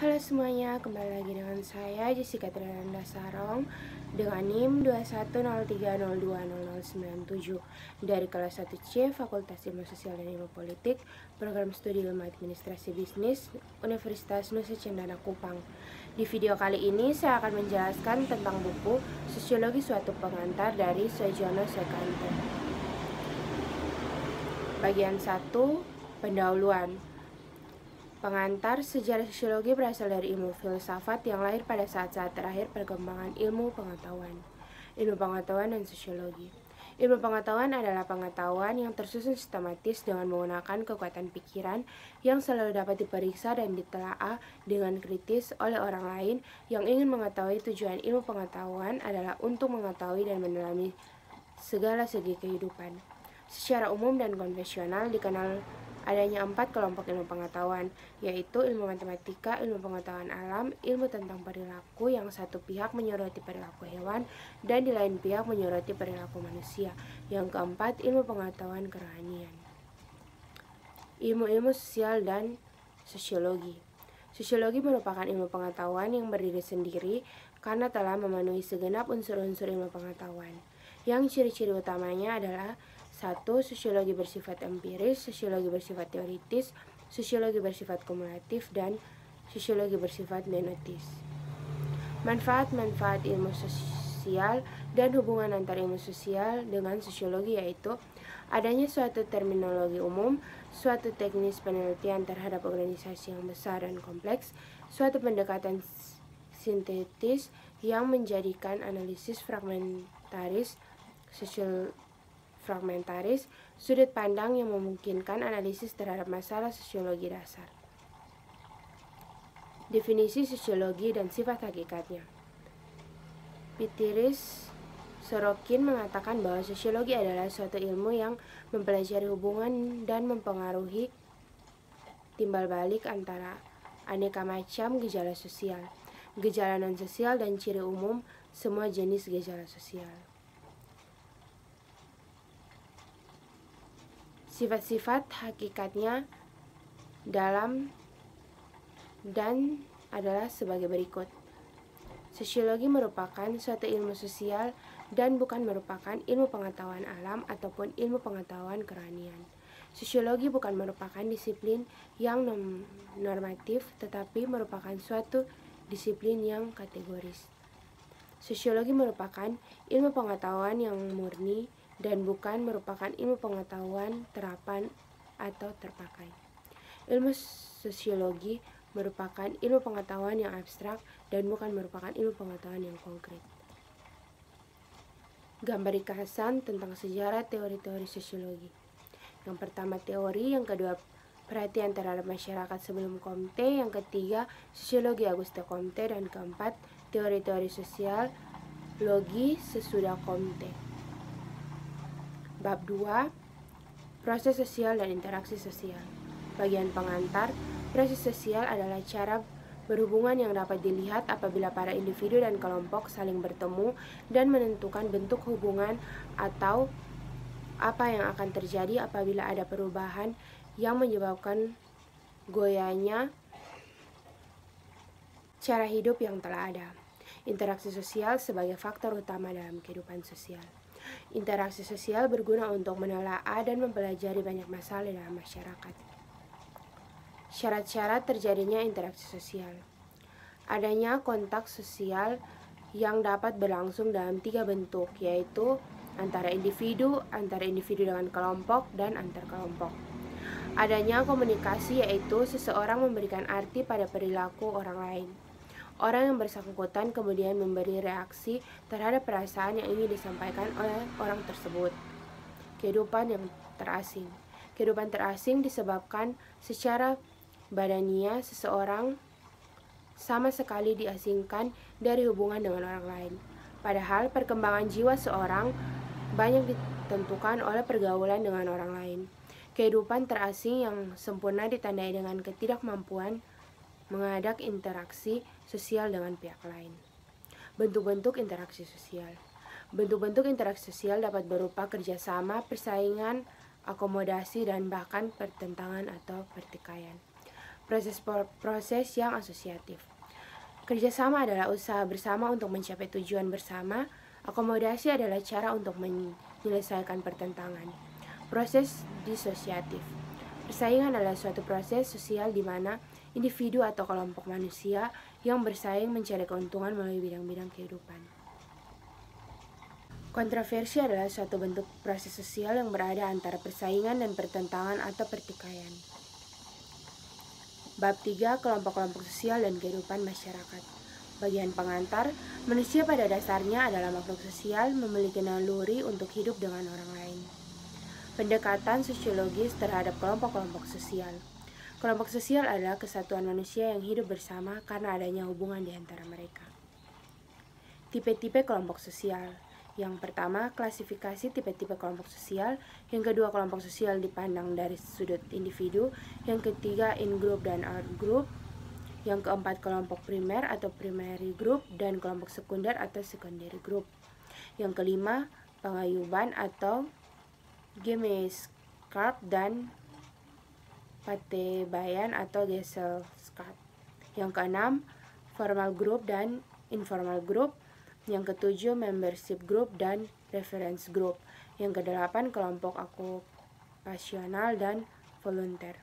Halo semuanya, kembali lagi dengan saya Jessica Trinanda Sarong dengan NIM 210302097 dari kelas 1C Fakultas Ilmu Sosial dan Ilmu Politik, Program Studi Ilmu Administrasi Bisnis, Universitas Nusa Cendana Kupang. Di video kali ini saya akan menjelaskan tentang buku Sosiologi Suatu Pengantar dari Soejono Sekante. Bagian 1, pendahuluan. Pengantar. Sejarah sosiologi berasal dari ilmu filsafat yang lahir pada saat-saat terakhir perkembangan ilmu pengetahuan. Ilmu pengetahuan dan sosiologi. Ilmu pengetahuan adalah pengetahuan yang tersusun sistematis dengan menggunakan kekuatan pikiran yang selalu dapat diperiksa dan ditelaah dengan kritis oleh orang lain yang ingin mengetahui. Tujuan ilmu pengetahuan adalah untuk mengetahui dan mendalami segala segi kehidupan. Secara umum dan konvensional dikenal adanya 4 kelompok ilmu pengetahuan, yaitu ilmu matematika, ilmu pengetahuan alam, ilmu tentang perilaku yang satu pihak menyoroti perilaku hewan dan di lain pihak menyoroti perilaku manusia. Yang keempat, ilmu pengetahuan kerohanian. Ilmu-ilmu sosial dan sosiologi. Sosiologi merupakan ilmu pengetahuan yang berdiri sendiri karena telah memenuhi segenap unsur-unsur ilmu pengetahuan. Yang ciri-ciri utamanya adalah 1. Sosiologi bersifat empiris, sosiologi bersifat teoritis, sosiologi bersifat kumulatif, dan sosiologi bersifat menotis. Manfaat-manfaat ilmu sosial dan hubungan antar ilmu sosial dengan sosiologi yaitu adanya suatu terminologi umum, suatu teknis penelitian terhadap organisasi yang besar dan kompleks, suatu pendekatan sintetis yang menjadikan analisis fragmentaris, sudut pandang yang memungkinkan analisis terhadap masalah sosiologi dasar. Definisi sosiologi dan sifat hakikatnya. Pitiris Sorokin mengatakan bahwa sosiologi adalah suatu ilmu yang mempelajari hubungan dan mempengaruhi timbal balik antara aneka macam gejala sosial, gejala non-sosial, dan ciri umum semua jenis gejala sosial. Sifat-sifat hakikatnya dalam dan adalah sebagai berikut. Sosiologi merupakan suatu ilmu sosial dan bukan merupakan ilmu pengetahuan alam ataupun ilmu pengetahuan kerohanian. Sosiologi bukan merupakan disiplin yang normatif, tetapi merupakan suatu disiplin yang kategoris. Sosiologi merupakan ilmu pengetahuan yang murni dan bukan merupakan ilmu pengetahuan terapan atau terpakai. Ilmu sosiologi merupakan ilmu pengetahuan yang abstrak dan bukan merupakan ilmu pengetahuan yang konkret. Gambar ringkasan tentang sejarah teori-teori sosiologi. Yang pertama teori, yang kedua perhatian terhadap masyarakat sebelum Comte, yang ketiga sosiologi Auguste Comte, dan keempat teori-teori sosial logi sesudah Comte. Bab 2. Proses sosial dan interaksi sosial. Bagian pengantar. Proses sosial adalah cara berhubungan yang dapat dilihat apabila para individu dan kelompok saling bertemu dan menentukan bentuk hubungan atau apa yang akan terjadi apabila ada perubahan yang menyebabkan goyahnya cara hidup yang telah ada. Interaksi sosial sebagai faktor utama dalam kehidupan sosial. Interaksi sosial berguna untuk menelaah dan mempelajari banyak masalah dalam masyarakat. Syarat-syarat terjadinya interaksi sosial. Adanya kontak sosial yang dapat berlangsung dalam 3 bentuk, yaitu antara individu dengan kelompok, dan antar kelompok. Adanya komunikasi, yaitu seseorang memberikan arti pada perilaku orang lain. Orang yang bersangkutan kemudian memberi reaksi terhadap perasaan yang ingin disampaikan oleh orang tersebut. Kehidupan yang terasing. Kehidupan terasing disebabkan secara badania seseorang sama sekali diasingkan dari hubungan dengan orang lain. Padahal perkembangan jiwa seorang banyak ditentukan oleh pergaulan dengan orang lain. Kehidupan terasing yang sempurna ditandai dengan ketidakmampuan mengadak interaksi sosial dengan pihak lain. Bentuk-bentuk interaksi sosial. Bentuk-bentuk interaksi sosial dapat berupa kerjasama, persaingan, akomodasi, dan bahkan pertentangan atau pertikaian. proses yang asosiatif. Kerjasama adalah usaha bersama untuk mencapai tujuan bersama. Akomodasi adalah cara untuk menyelesaikan pertentangan. Proses disosiatif. Persaingan adalah suatu proses sosial di mana individu atau kelompok manusia yang bersaing mencari keuntungan melalui bidang-bidang kehidupan. Kontroversi adalah suatu bentuk proses sosial yang berada antara persaingan dan pertentangan atau pertikaian. Bab 3. Kelompok-kelompok sosial dan kehidupan masyarakat. Bagian pengantar, manusia pada dasarnya adalah makhluk sosial, memiliki naluri untuk hidup dengan orang lain. Pendekatan sosiologis terhadap kelompok-kelompok sosial. Kelompok sosial adalah kesatuan manusia yang hidup bersama karena adanya hubungan di antara mereka. Tipe-tipe kelompok sosial. Yang pertama, klasifikasi tipe-tipe kelompok sosial. Yang kedua, kelompok sosial dipandang dari sudut individu. Yang ketiga, in-group dan out-group. Yang keempat, kelompok primer atau primary group dan kelompok sekunder atau secondary group. Yang kelima, pagayuban atau Gemeinschaft dan patebayan atau Gesellschaft. Yang keenam, formal group dan informal group. Yang ketujuh, membership group dan reference group. Yang kedelapan, kelompok okupasional dan volunteer.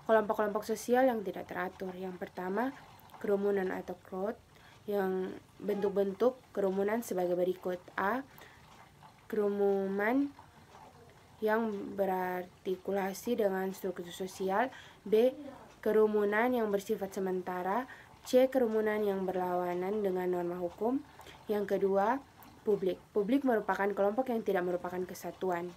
Kelompok-kelompok sosial yang tidak teratur. Yang pertama, kerumunan atau crowd. Yang bentuk-bentuk kerumunan sebagai berikut. A. Kerumunan yang berartikulasi dengan struktur sosial. B. Kerumunan yang bersifat sementara. C. Kerumunan yang berlawanan dengan norma hukum. Yang kedua, publik. Publik merupakan kelompok yang tidak merupakan kesatuan.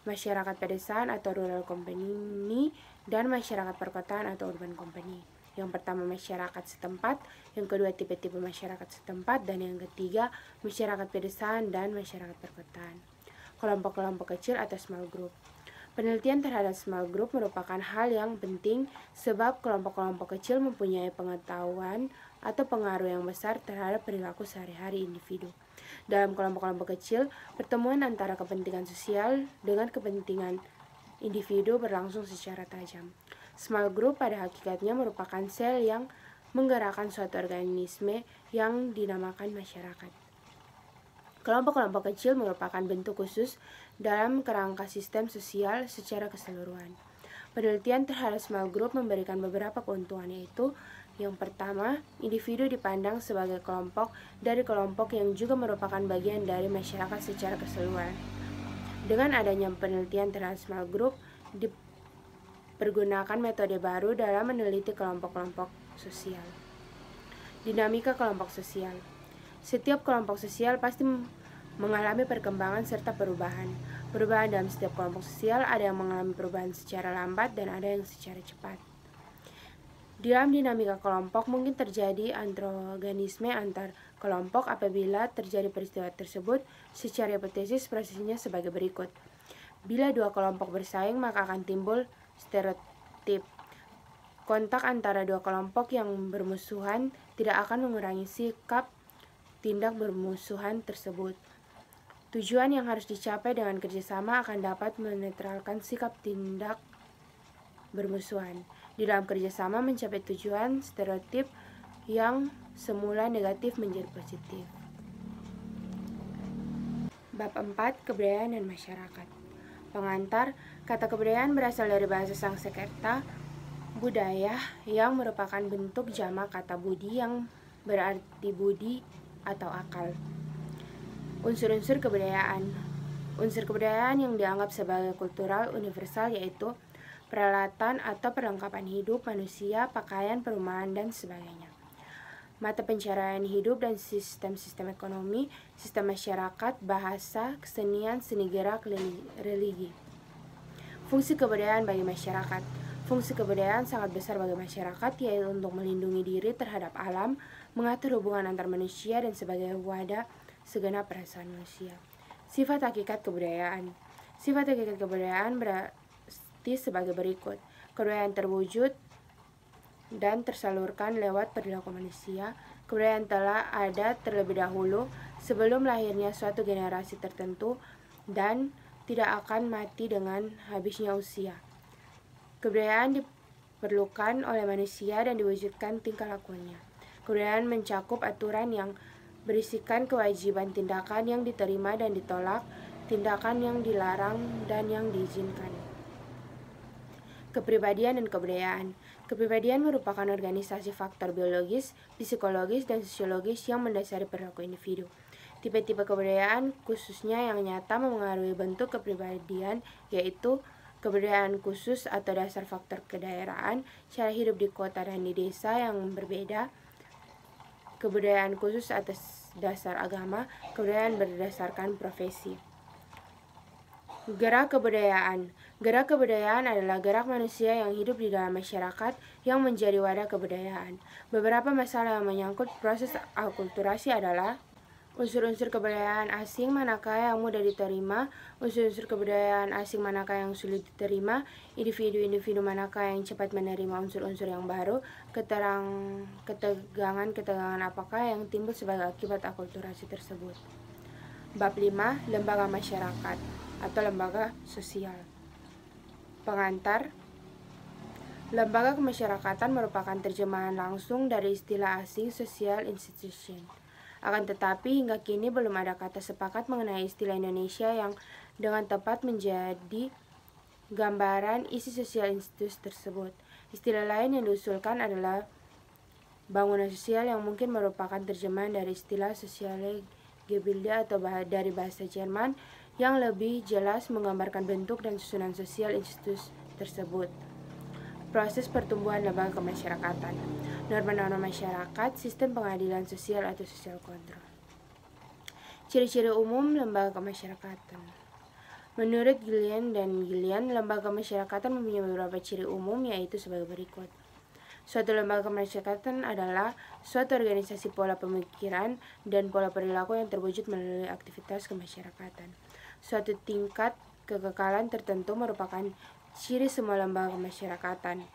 Masyarakat pedesaan atau rural company dan masyarakat perkotaan atau urban company. Yang pertama, masyarakat setempat. Yang kedua, tipe-tipe masyarakat setempat. Dan yang ketiga, masyarakat pedesaan dan masyarakat perkotaan. Kelompok-kelompok kecil atau small group. Penelitian terhadap small group merupakan hal yang penting sebab kelompok-kelompok kecil mempunyai pengetahuan atau pengaruh yang besar terhadap perilaku sehari-hari individu. Dalam kelompok-kelompok kecil, pertemuan antara kepentingan sosial dengan kepentingan individu berlangsung secara tajam. Small group pada hakikatnya merupakan sel yang menggerakkan suatu organisme yang dinamakan masyarakat. Kelompok-kelompok kecil merupakan bentuk khusus dalam kerangka sistem sosial secara keseluruhan. Penelitian terhadap small group memberikan beberapa keuntungan, yaitu yang pertama, individu dipandang sebagai kelompok dari kelompok yang juga merupakan bagian dari masyarakat secara keseluruhan. Dengan adanya penelitian terhadap small group, dipergunakan metode baru dalam meneliti kelompok-kelompok sosial. Dinamika kelompok sosial. Setiap kelompok sosial pasti mengalami perkembangan serta perubahan. Perubahan dalam setiap kelompok sosial ada yang mengalami perubahan secara lambat dan ada yang secara cepat. Dalam dinamika kelompok mungkin terjadi antagonisme antar kelompok apabila terjadi peristiwa tersebut. Secara hipotesis prosesnya sebagai berikut. Bila dua kelompok bersaing maka akan timbul stereotip. Kontak antara dua kelompok yang bermusuhan tidak akan mengurangi sikap tindak bermusuhan tersebut. Tujuan yang harus dicapai dengan kerjasama akan dapat menetralkan sikap tindak bermusuhan. Di dalam kerjasama mencapai tujuan, stereotip yang semula negatif menjadi positif. Bab 4. Kebudayaan dan masyarakat. Pengantar, kata kebudayaan berasal dari bahasa Sanskerta, budaya, yang merupakan bentuk jamak kata budi yang berarti budi atau akal. Unsur-unsur kebudayaan. Unsur kebudayaan yang dianggap sebagai kultural universal yaitu peralatan atau perlengkapan hidup manusia, pakaian, perumahan, dan sebagainya. Mata pencaharian hidup dan sistem-sistem ekonomi, sistem masyarakat, bahasa, kesenian, seni gerak, religi. Fungsi kebudayaan bagi masyarakat. Fungsi kebudayaan sangat besar bagi masyarakat, yaitu untuk melindungi diri terhadap alam, mengatur hubungan antar manusia, dan sebagai wadah segenap perasaan manusia. Sifat hakikat kebudayaan. Sifat hakikat kebudayaan berarti sebagai berikut. Kebudayaan terwujud dan tersalurkan lewat perilaku manusia. Kebudayaan telah ada terlebih dahulu sebelum lahirnya suatu generasi tertentu dan tidak akan mati dengan habisnya usia. Kebudayaan diperlukan oleh manusia dan diwujudkan tingkah lakunya. Kebudayaan mencakup aturan yang berisikan kewajiban tindakan yang diterima dan ditolak, tindakan yang dilarang dan yang diizinkan. Kepribadian dan kebudayaan. Kepribadian merupakan organisasi faktor biologis, psikologis, dan sosiologis yang mendasari perilaku individu. Tipe-tipe kebudayaan khususnya yang nyata memengaruhi bentuk kepribadian, yaitu kebudayaan khusus atau dasar faktor kedaerahan, cara hidup di kota dan di desa yang berbeda, kebudayaan khusus atas dasar agama, kebudayaan berdasarkan profesi. Gerak kebudayaan. Gerak kebudayaan adalah gerak manusia yang hidup di dalam masyarakat yang menjadi wadah kebudayaan. Beberapa masalah yang menyangkut proses akulturasi adalah unsur-unsur kebudayaan asing manakah yang mudah diterima, unsur-unsur kebudayaan asing manakah yang sulit diterima, individu-individu manakah yang cepat menerima unsur-unsur yang baru, ketegangan-ketegangan apakah yang timbul sebagai akibat akulturasi tersebut. Bab 5. Lembaga masyarakat atau lembaga sosial. Pengantar. Lembaga kemasyarakatan merupakan terjemahan langsung dari istilah asing social institution. Akan tetapi hingga kini belum ada kata sepakat mengenai istilah Indonesia yang dengan tepat menjadi gambaran isi sosial institusi tersebut. Istilah lain yang diusulkan adalah bangunan sosial yang mungkin merupakan terjemahan dari istilah sosiale Gebilde atau dari bahasa Jerman yang lebih jelas menggambarkan bentuk dan susunan sosial institusi tersebut. Proses pertumbuhan lembaga kemasyarakatan. Norma-norma masyarakat, sistem pengadilan sosial atau social control. Ciri-ciri umum lembaga kemasyarakatan. Menurut Gillian dan Gillian, lembaga kemasyarakatan mempunyai beberapa ciri umum, yaitu sebagai berikut. Suatu lembaga kemasyarakatan adalah suatu organisasi pola pemikiran dan pola perilaku yang terwujud melalui aktivitas kemasyarakatan. Suatu tingkat kekekalan tertentu merupakan ciri semua lembaga kemasyarakatan.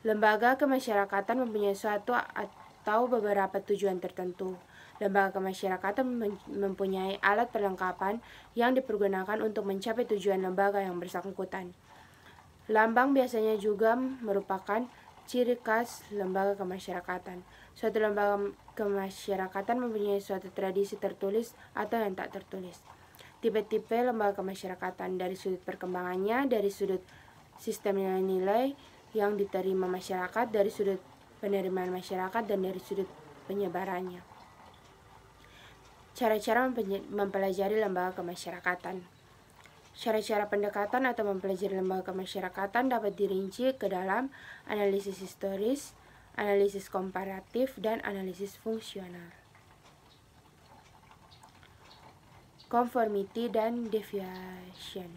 Lembaga kemasyarakatan mempunyai suatu atau beberapa tujuan tertentu. Lembaga kemasyarakatan mempunyai alat perlengkapan yang dipergunakan untuk mencapai tujuan lembaga yang bersangkutan. Lambang biasanya juga merupakan ciri khas lembaga kemasyarakatan. Suatu lembaga kemasyarakatan mempunyai suatu tradisi tertulis atau yang tak tertulis. Tipe-tipe lembaga kemasyarakatan dari sudut perkembangannya, dari sudut sistem nilai-nilai yang diterima masyarakat, dari sudut penerimaan masyarakat, dan dari sudut penyebarannya. Cara-cara mempelajari lembaga kemasyarakatan. Cara-cara pendekatan atau mempelajari lembaga kemasyarakatan dapat dirinci ke dalam analisis historis, analisis komparatif, dan analisis fungsional. Conformity dan deviation.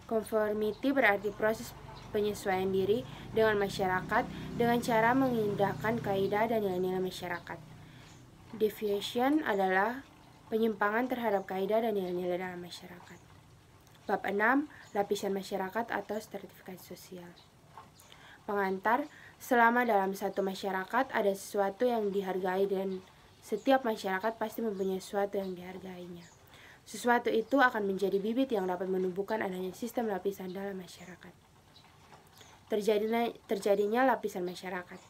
Conformity berarti proses penyesuaian diri dengan masyarakat dengan cara mengindahkan kaidah dan nilai-nilai masyarakat. Deviation adalah penyimpangan terhadap kaidah dan nilai-nilai dalam masyarakat. Bab 6. Lapisan masyarakat atau stratifikasi sosial. Pengantar. Selama dalam satu masyarakat ada sesuatu yang dihargai dan setiap masyarakat pasti mempunyai sesuatu yang dihargainya. Sesuatu itu akan menjadi bibit yang dapat menumbuhkan adanya sistem lapisan dalam masyarakat. Terjadinya lapisan masyarakat.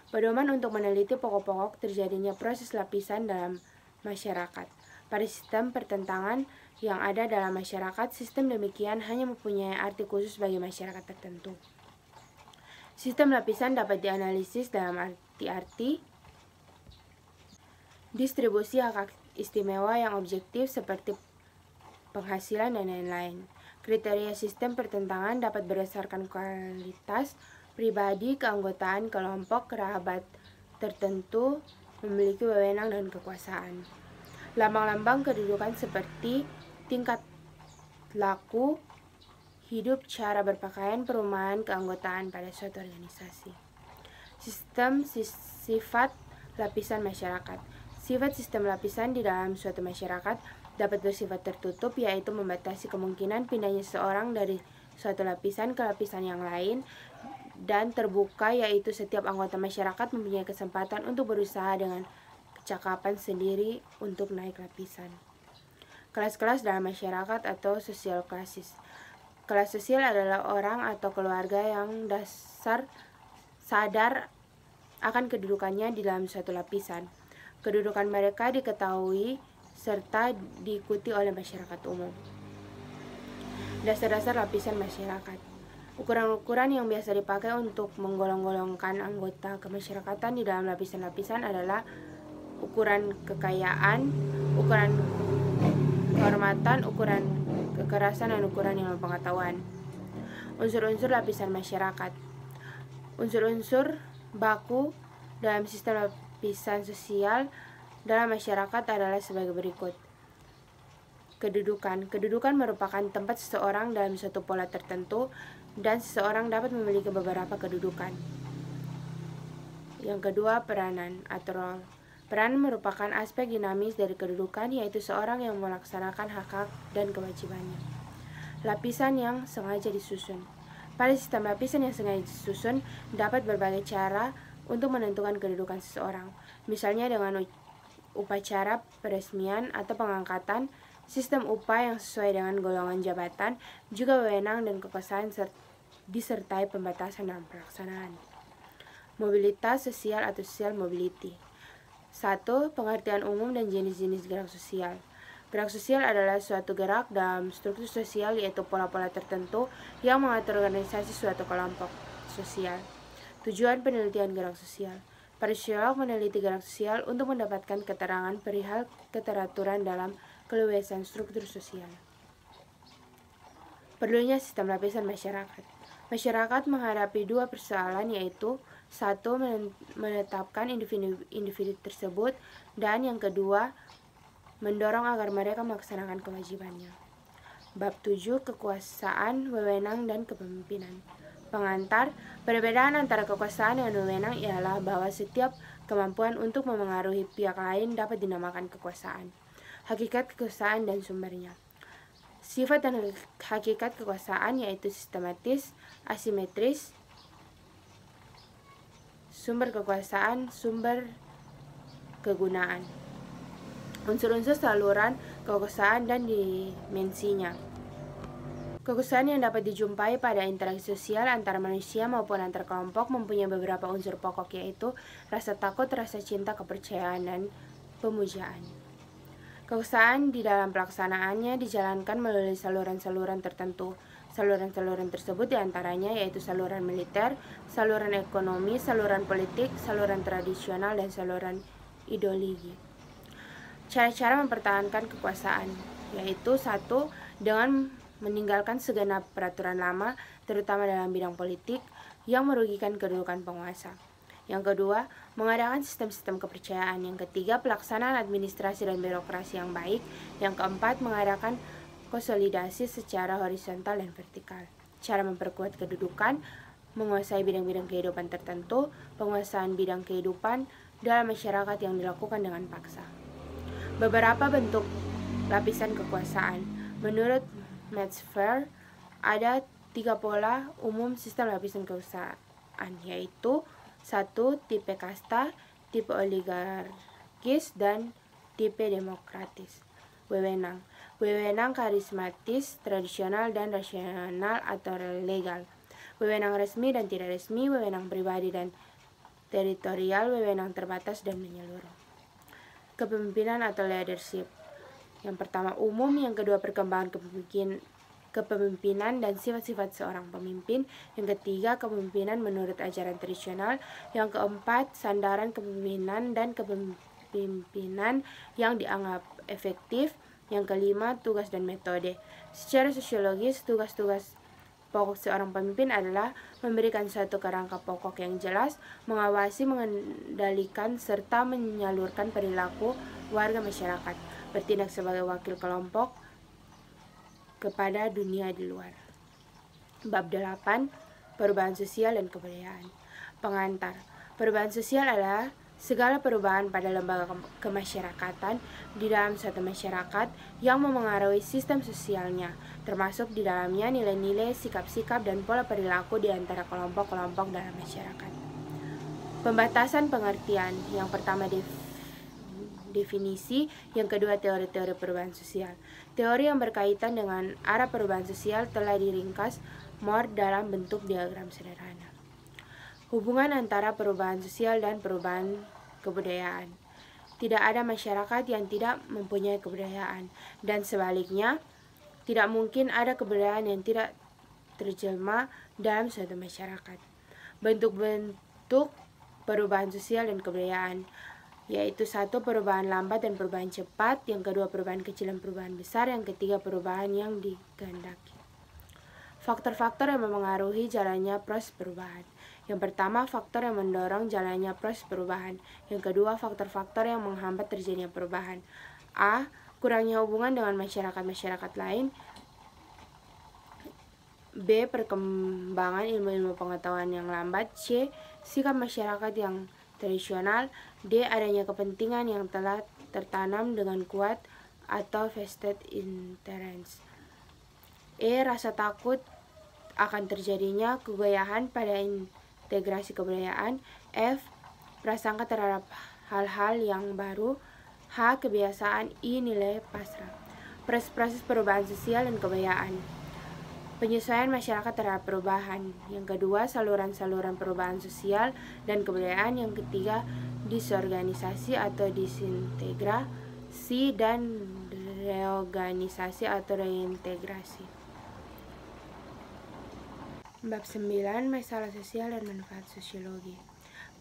Pedoman untuk meneliti pokok-pokok terjadinya proses lapisan dalam masyarakat. Pada sistem pertentangan yang ada dalam masyarakat, sistem demikian hanya mempunyai arti khusus bagi masyarakat tertentu. Sistem lapisan dapat dianalisis dalam arti-arti distribusi hak istimewa yang objektif seperti penghasilan dan lain-lain. Kriteria sistem pertentangan dapat berdasarkan kualitas pribadi, keanggotaan kelompok, kerabat tertentu, memiliki wewenang dan kekuasaan. Lambang-lambang kedudukan seperti tingkat laku hidup, cara berpakaian, perumahan, keanggotaan pada suatu organisasi. Sistem sifat lapisan masyarakat. Sifat sistem lapisan di dalam suatu masyarakat dapat bersifat tertutup, yaitu membatasi kemungkinan pindahnya seseorang dari suatu lapisan ke lapisan yang lain, dan terbuka, yaitu setiap anggota masyarakat mempunyai kesempatan untuk berusaha dengan kecakapan sendiri untuk naik lapisan. Kelas-kelas dalam masyarakat atau sosial klasis. Kelas sosial adalah orang atau keluarga yang dasar sadar akan kedudukannya di dalam suatu lapisan. Kedudukan mereka diketahui serta diikuti oleh masyarakat umum. Dasar-dasar lapisan masyarakat. Ukuran-ukuran yang biasa dipakai untuk menggolong-golongkan anggota kemasyarakatan di dalam lapisan-lapisan adalah ukuran kekayaan, ukuran kehormatan, ukuran kekerasan, dan ukuran ilmu pengetahuan. Unsur-unsur lapisan masyarakat. Unsur-unsur baku dalam sistem lapisan sosial dalam masyarakat adalah sebagai berikut. Kedudukan. Kedudukan merupakan tempat seseorang dalam suatu pola tertentu dan seseorang dapat memiliki beberapa kedudukan. Yang kedua, peranan atau role. Peran merupakan aspek dinamis dari kedudukan, yaitu seorang yang melaksanakan hak-hak dan kewajibannya. Lapisan yang sengaja disusun. Pada sistem lapisan yang sengaja disusun, dapat berbagai cara untuk menentukan kedudukan seseorang. Misalnya dengan upacara peresmian atau pengangkatan, sistem upah yang sesuai dengan golongan jabatan, juga wewenang dan kekuasaan disertai pembatasan dalam pelaksanaan. Mobilitas sosial atau social mobility. 1. Pengertian umum dan jenis-jenis gerak sosial. Gerak sosial adalah suatu gerak dalam struktur sosial, yaitu pola-pola tertentu yang mengatur organisasi suatu kelompok sosial. Tujuan penelitian gerak sosial. Para sosiolog meneliti gerak sosial untuk mendapatkan keterangan perihal keteraturan dalam keluasan struktur sosial. Perlunya sistem lapisan masyarakat. Masyarakat menghadapi dua persoalan, yaitu 1. Menetapkan individu tersebut, dan yang kedua, mendorong agar mereka melaksanakan kewajibannya. Bab 7. Kekuasaan, wewenang, dan kepemimpinan. Pengantar, perbedaan antara kekuasaan dan wewenang ialah bahwa setiap kemampuan untuk memengaruhi pihak lain dapat dinamakan kekuasaan. Hakikat kekuasaan dan sumbernya. Sifat dan hakikat kekuasaan yaitu sistematis, asimetris, sumber kekuasaan, sumber kegunaan. Unsur-unsur saluran kekuasaan dan dimensinya. Kekuasaan yang dapat dijumpai pada interaksi sosial antara manusia maupun antar kelompok mempunyai beberapa unsur pokok, yaitu rasa takut, rasa cinta, kepercayaan, dan pemujaan. Kekuasaan di dalam pelaksanaannya dijalankan melalui saluran-saluran tertentu. Saluran-saluran tersebut diantaranya yaitu saluran militer, saluran ekonomi, saluran politik, saluran tradisional, dan saluran ideologi. Cara-cara mempertahankan kekuasaan yaitu 1. Dengan meninggalkan segenap peraturan lama, terutama dalam bidang politik, yang merugikan kedudukan penguasa. Yang kedua, mengadakan sistem-sistem kepercayaan. Yang ketiga, pelaksanaan administrasi dan birokrasi yang baik. Yang keempat, mengadakan konsolidasi secara horizontal dan vertikal. Cara memperkuat kedudukan, menguasai bidang-bidang kehidupan tertentu, penguasaan bidang kehidupan dalam masyarakat yang dilakukan dengan paksa. Beberapa bentuk lapisan kekuasaan. Menurut Metzger, ada 3 pola umum sistem lapisan kekuasaan, yaitu 1. Tipe kasta, tipe oligarkis, dan tipe demokratis. Wewenang. Wewenang karismatis, tradisional, dan rasional atau legal. Wewenang resmi dan tidak resmi, wewenang pribadi dan teritorial, wewenang terbatas dan menyeluruh. Kepemimpinan atau leadership. Yang pertama umum, yang kedua perkembangan kepemimpinan dan sifat-sifat seorang pemimpin, yang ketiga kepemimpinan menurut ajaran tradisional, yang keempat sandaran kepemimpinan dan kepemimpinan yang dianggap efektif, yang kelima tugas dan metode. Secara sosiologis, tugas-tugas pokok seorang pemimpin adalah memberikan suatu kerangka pokok yang jelas, mengawasi, mengendalikan, serta menyalurkan perilaku warga masyarakat, bertindak sebagai wakil kelompok kepada dunia di luar. Bab 8. Perubahan sosial dan kebudayaan. Pengantar. Perubahan sosial adalah segala perubahan pada lembaga kemasyarakatan di dalam suatu masyarakat yang memengaruhi sistem sosialnya, termasuk di dalamnya nilai-nilai, sikap-sikap, dan pola perilaku di antara kelompok-kelompok dalam masyarakat. Pembatasan pengertian. Yang pertama definisi, yang kedua teori-teori perubahan sosial. Teori yang berkaitan dengan arah perubahan sosial telah diringkas Moore dalam bentuk diagram sederhana. Hubungan antara perubahan sosial dan perubahan kebudayaan. Tidak ada masyarakat yang tidak mempunyai kebudayaan, dan sebaliknya, tidak mungkin ada kebudayaan yang tidak terjelma dalam suatu masyarakat. Bentuk-bentuk perubahan sosial dan kebudayaan, yaitu satu, perubahan lambat dan perubahan cepat, yang kedua, perubahan kecil dan perubahan besar, yang ketiga, perubahan yang dikehendaki. Faktor-faktor yang memengaruhi jalannya proses perubahan. Yang pertama, faktor yang mendorong jalannya proses perubahan. Yang kedua, faktor-faktor yang menghambat terjadinya perubahan. A. Kurangnya hubungan dengan masyarakat-masyarakat lain. B. Perkembangan ilmu-ilmu pengetahuan yang lambat. C. Sikap masyarakat yang tradisional. D. Adanya kepentingan yang telah tertanam dengan kuat atau vested interest. E. Rasa takut akan terjadinya kegoyahan pada integrasi kebudayaan. F. Prasangka terhadap hal-hal yang baru. H. Kebiasaan. I. Nilai pasrah. Proses perubahan sosial dan kebudayaan. Penyesuaian masyarakat terhadap perubahan. Yang kedua, saluran-saluran perubahan sosial dan kebudayaan. Yang ketiga, disorganisasi atau disintegrasi dan reorganisasi atau reintegrasi. Bab 9. Masalah sosial dan manfaat sosiologi.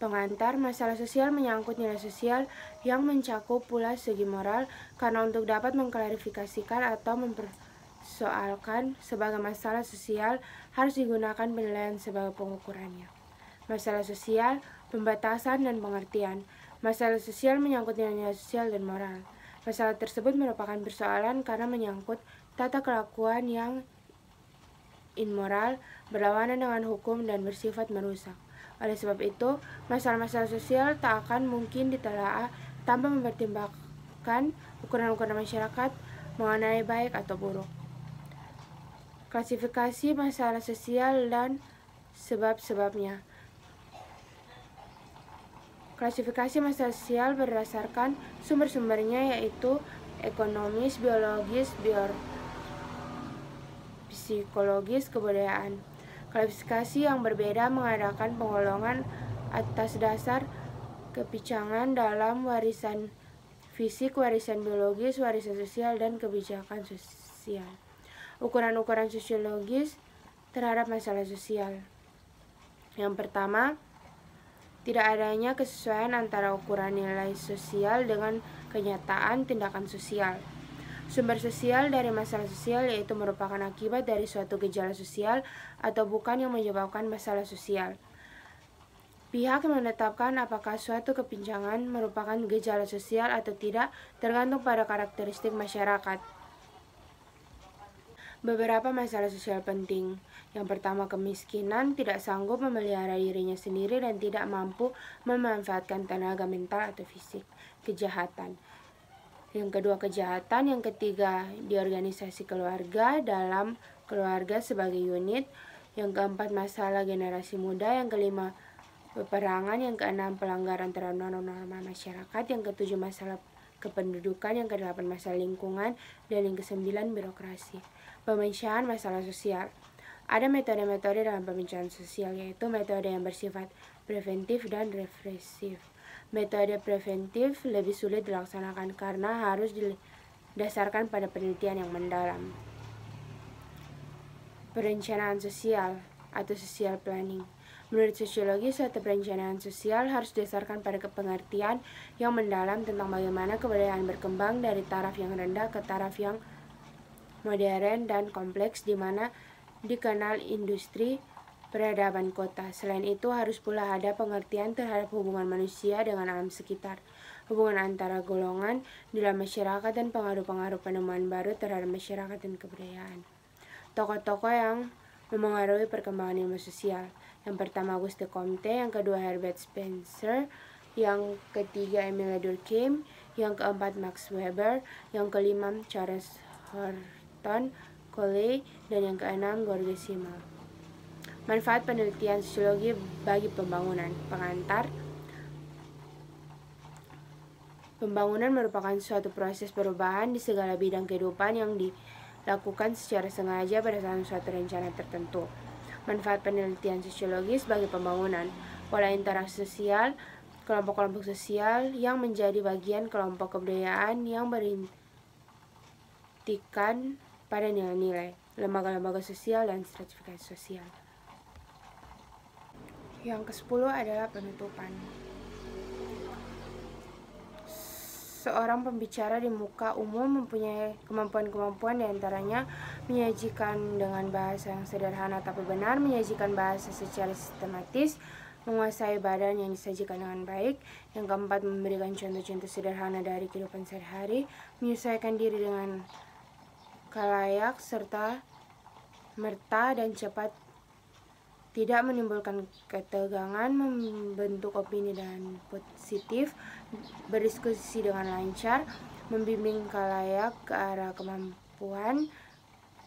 Pengantar. Masalah sosial menyangkut nilai sosial yang mencakup pula segi moral, karena untuk dapat mengklarifikasikan atau mempersoalkan sebagai masalah sosial harus digunakan penilaian sebagai pengukurannya. Masalah sosial, pembatasan dan pengertian. Masalah sosial menyangkut nilai-nilai sosial dan moral. Masalah tersebut merupakan persoalan karena menyangkut tata kelakuan yang immoral, berlawanan dengan hukum, dan bersifat merusak. Oleh sebab itu, masalah-masalah sosial tak akan mungkin ditelaah tanpa mempertimbangkan ukuran-ukuran masyarakat mengenai baik atau buruk. Klasifikasi masalah sosial dan sebab-sebabnya. Klasifikasi masalah sosial berdasarkan sumber-sumbernya, yaitu ekonomis, biologis, psikologis, kebudayaan. Klasifikasi yang berbeda mengadakan penggolongan atas dasar kepicangan dalam warisan fisik, warisan biologis, warisan sosial, dan kebijakan sosial. Ukuran-ukuran sosiologis terhadap masalah sosial. Yang pertama, tidak adanya kesesuaian antara ukuran nilai sosial dengan kenyataan tindakan sosial. Sumber sosial dari masalah sosial yaitu merupakan akibat dari suatu gejala sosial atau bukan yang menyebabkan masalah sosial. Pihak yang menetapkan apakah suatu kepincangan merupakan gejala sosial atau tidak tergantung pada karakteristik masyarakat. Beberapa masalah sosial penting. Yang pertama, kemiskinan, tidak sanggup memelihara dirinya sendiri dan tidak mampu memanfaatkan tenaga mental atau fisik. Kejahatan. Yang kedua, kejahatan. Yang ketiga, di organisasi keluarga, dalam keluarga sebagai unit. Yang keempat, masalah generasi muda. Yang kelima, peperangan. Yang keenam, pelanggaran terhadap norma-norma masyarakat. Yang ketujuh, masalah kependudukan. Yang kedelapan, masalah lingkungan. Dan yang kesembilan, birokrasi. Pemecahan masalah sosial. Ada metode-metode dalam pemecahan sosial, yaitu metode yang bersifat preventif dan represif. Metode preventif lebih sulit dilaksanakan karena harus didasarkan pada penelitian yang mendalam. Perencanaan sosial atau social planning. Menurut sosiologi, suatu perencanaan sosial harus didasarkan pada pengertian yang mendalam tentang bagaimana kebudayaan berkembang dari taraf yang rendah ke taraf yang modern dan kompleks, di mana dikenal industri, peradaban kota. Selain itu, harus pula ada pengertian terhadap hubungan manusia dengan alam sekitar, hubungan antara golongan dalam masyarakat, dan pengaruh-pengaruh penemuan baru terhadap masyarakat dan kebudayaan. Tokoh-tokoh yang memengaruhi perkembangan ilmu sosial. Yang pertama, Auguste Comte. Yang kedua, Herbert Spencer. Yang ketiga, Emile Durkheim. Yang keempat, Max Weber. Yang kelima, Charles Horton Coley. Dan yang keenam, George Simmel. Manfaat penelitian sosiologi bagi pembangunan. Pengantar. Pembangunan merupakan suatu proses perubahan di segala bidang kehidupan yang dilakukan secara sengaja berdasarkan suatu rencana tertentu. Manfaat penelitian sosiologis bagi pembangunan. pola interaksi sosial, kelompok-kelompok sosial yang menjadi bagian kelompok kebudayaan yang berintikan pada nilai-nilai, lembaga-lembaga sosial, dan stratifikasi sosial. Yang ke-10 adalah penutupan. Seorang pembicara di muka umum mempunyai kemampuan-kemampuan diantaranya menyajikan dengan bahasa yang sederhana tapi benar, menyajikan bahasa secara sistematis, menguasai badan yang disajikan dengan baik. Yang keempat, memberikan contoh-contoh sederhana dari kehidupan sehari-hari, menyesuaikan diri dengan khalayak serta merta dan cepat, tidak menimbulkan ketegangan, membentuk opini dan positif, berdiskusi dengan lancar, membimbing khalayak ke arah kemampuan,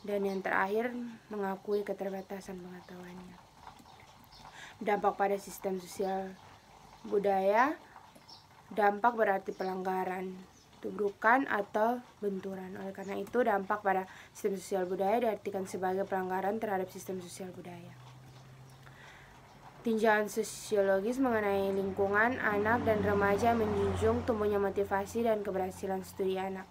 dan yang terakhir, mengakui keterbatasan pengetahuannya. Dampak pada sistem sosial budaya. Dampak berarti pelanggaran, tubrukan, atau benturan. Oleh karena itu, dampak pada sistem sosial budaya diartikan sebagai pelanggaran terhadap sistem sosial budaya. Tinjauan sosiologis mengenai lingkungan anak dan remaja menjunjung tumbuhnya motivasi dan keberhasilan studi anak.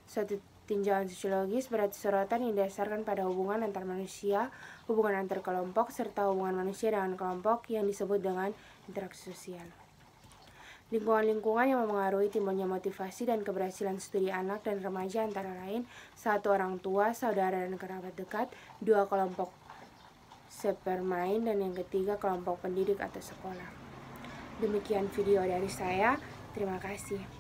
Suatu tinjauan sosiologis berarti sorotan yang didasarkan pada hubungan antar manusia, hubungan antar kelompok, serta hubungan manusia dengan kelompok yang disebut dengan interaksi sosial. Lingkungan-lingkungan yang mempengaruhi timbulnya motivasi dan keberhasilan studi anak dan remaja antara lain: 1. Orang tua, saudara, dan kerabat dekat. 2. Kelompok sepermain. Dan yang ketiga, kelompok pendidik atau sekolah. Demikian video dari saya. Terima kasih.